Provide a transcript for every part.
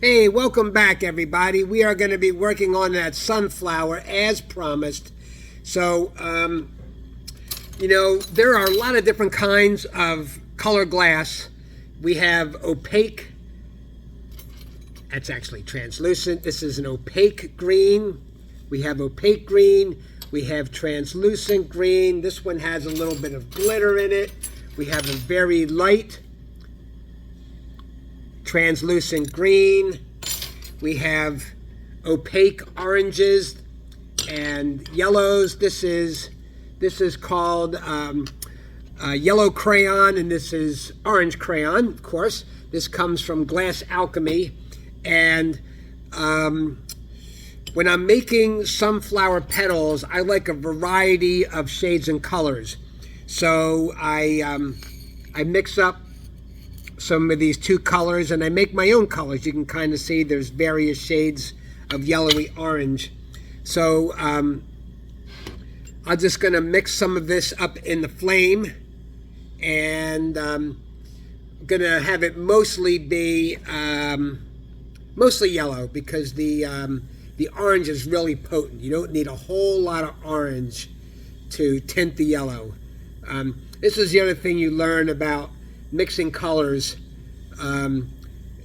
Hey, welcome back, everybody. We are going to be working on that sunflower as promised. So, there are a lot of different kinds of color glass. We have opaque. That's actually translucent. This is an opaque green. We have opaque green. We have translucent green. This one has a little bit of glitter in it. We have a very light translucent green. We have opaque oranges and yellows. This is called yellow crayon, and this is orange crayon, of course. This comes from Glass Alchemy. And when I'm making sunflower petals, I like a variety of shades and colors. So I mix up some of these two colors and I make my own colors. You can kind of see there's various shades of yellowy orange. So I'm just going to mix some of this up in the flame, and I'm going to have it mostly be mostly yellow, because the orange is really potent. You don't need a whole lot of orange to tint the yellow. This is the other thing you learn about mixing colors.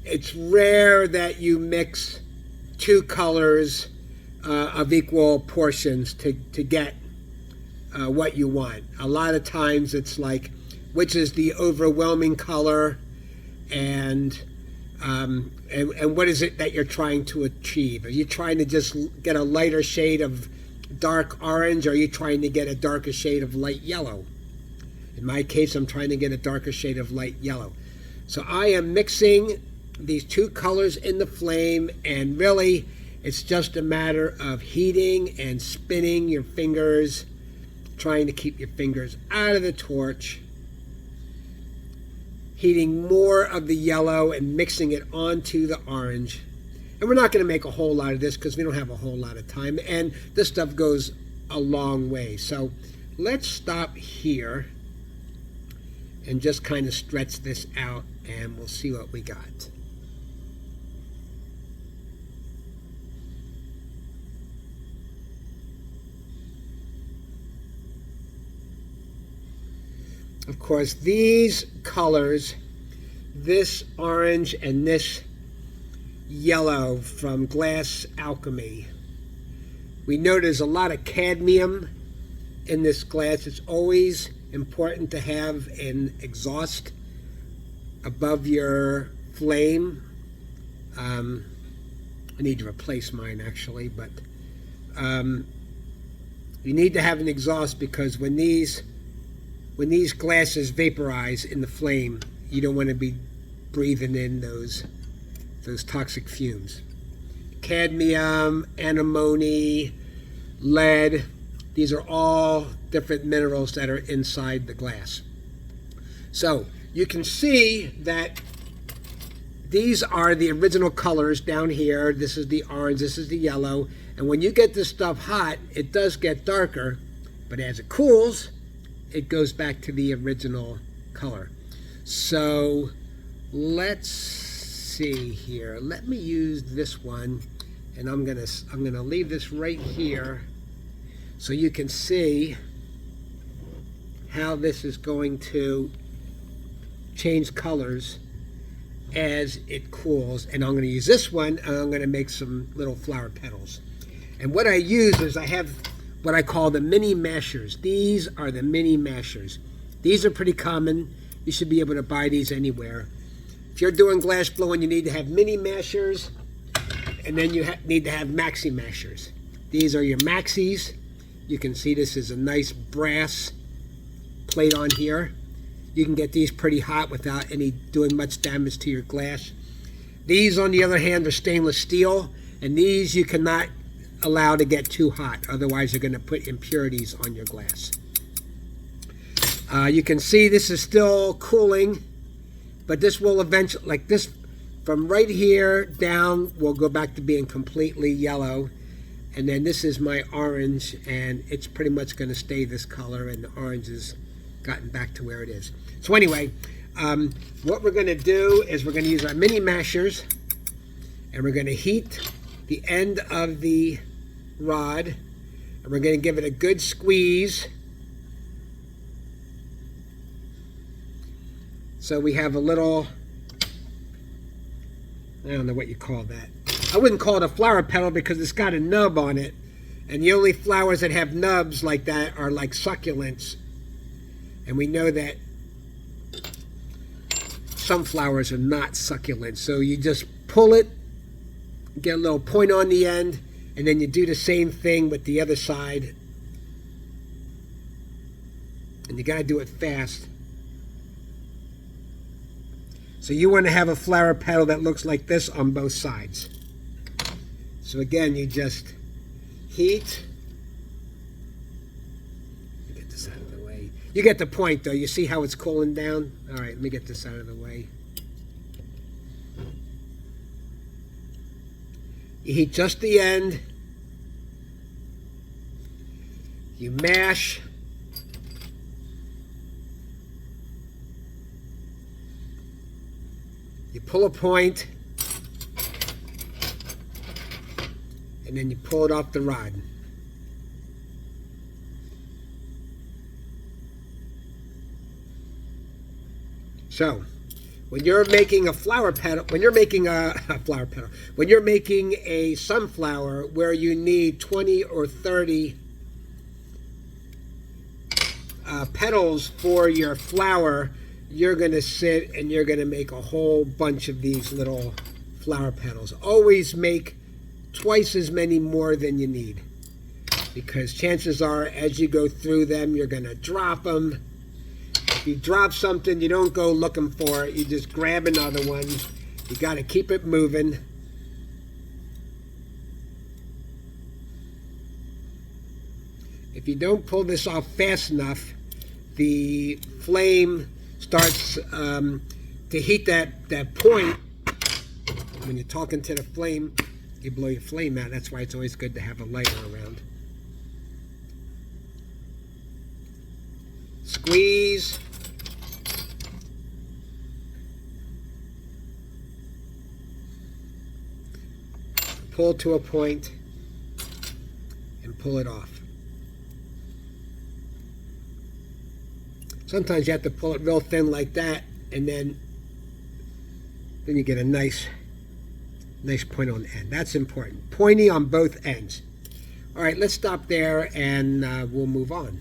It's rare that you mix two colors of equal portions to get what you want. A lot of times it's like, which is the overwhelming color, and what is it that you're trying to achieve? Are you trying to just get a lighter shade of dark orange, or are you trying to get a darker shade of light yellow? In my case, I'm trying to get a darker shade of light yellow. So I am mixing these two colors in the flame, and really it's just a matter of heating and spinning your fingers, trying to keep your fingers out of the torch, heating more of the yellow and mixing it onto the orange. And we're not going to make a whole lot of this because we don't have a whole lot of time, and this stuff goes a long way. So let's stop here and just kind of stretch this out, and we'll see what we got. Of course, these colors, this orange and this yellow from Glass Alchemy, we know there's a lot of cadmium in this glass. It's always important to have an exhaust above your flame. I need to replace mine, actually, but you need to have an exhaust, because when these glasses vaporize in the flame, you don't want to be breathing in those toxic fumes. Cadmium, antimony, lead, these are all different minerals that are inside the glass. So you can see that these are the original colors down here. This is the orange, this is the yellow. And when you get this stuff hot, it does get darker, but as it cools, it goes back to the original color. So let's see here. Let me use this one, and I'm gonna leave this right here so you can see how this is going to change colors as it cools. And I'm going to use this one, and I'm going to make some little flower petals. And what I use is I have what I call the mini mashers. These are the mini mashers. These are pretty common. You should be able to buy these anywhere. If you're doing glass blowing, you need to have mini mashers, and then you need to have maxi mashers. These are your maxis. You can see this is a nice brass plate on here. You can get these pretty hot without doing much damage to your glass. These, on the other hand, are stainless steel, and these you cannot allow to get too hot, otherwise you're going to put impurities on your glass. You can see this is still cooling, but this will eventually, like this, from right here down, will go back to being completely yellow. And then this is my orange, and it's pretty much going to stay this color, and the orange has gotten back to where it is. So anyway, what we're going to do is we're going to use our mini mashers, And we're going to heat the end of the rod, and we're going to give it a good squeeze. So we have a little, I don't know what you call that. I wouldn't call it a flower petal because it's got a nub on it. And the only flowers that have nubs like that are like succulents. And we know that some flowers are not succulent. So you just pull it, get a little point on the end, and then you do the same thing with the other side. And you got to do it fast. So you want to have a flower petal that looks like this on both sides. So again, you just heat. Get this out of the way. You get the point though. You see how it's cooling down? All right, let me get this out of the way. You heat just the end. You mash. You pull a point, and then you pull it off the rod. So, when you're making a flower petal, when you're making when you're making a sunflower where you need 20 or 30 petals for your flower, you're going to sit and you're going to make a whole bunch of these little flower petals. Always make twice as many more than you need, because chances are as you go through them you're going to drop them. If you drop something, you don't go looking for it, you just grab another one. You got to keep it moving. If you don't pull this off fast enough, the flame starts to heat that point. When you're talking to the flame, you blow your flame out. That's why it's always good to have a lighter around. Squeeze. Pull to a point and pull it off. Sometimes you have to pull it real thin like that, and then you get a nice point on the end. That's important. Pointy on both ends. All right, let's stop there and we'll move on.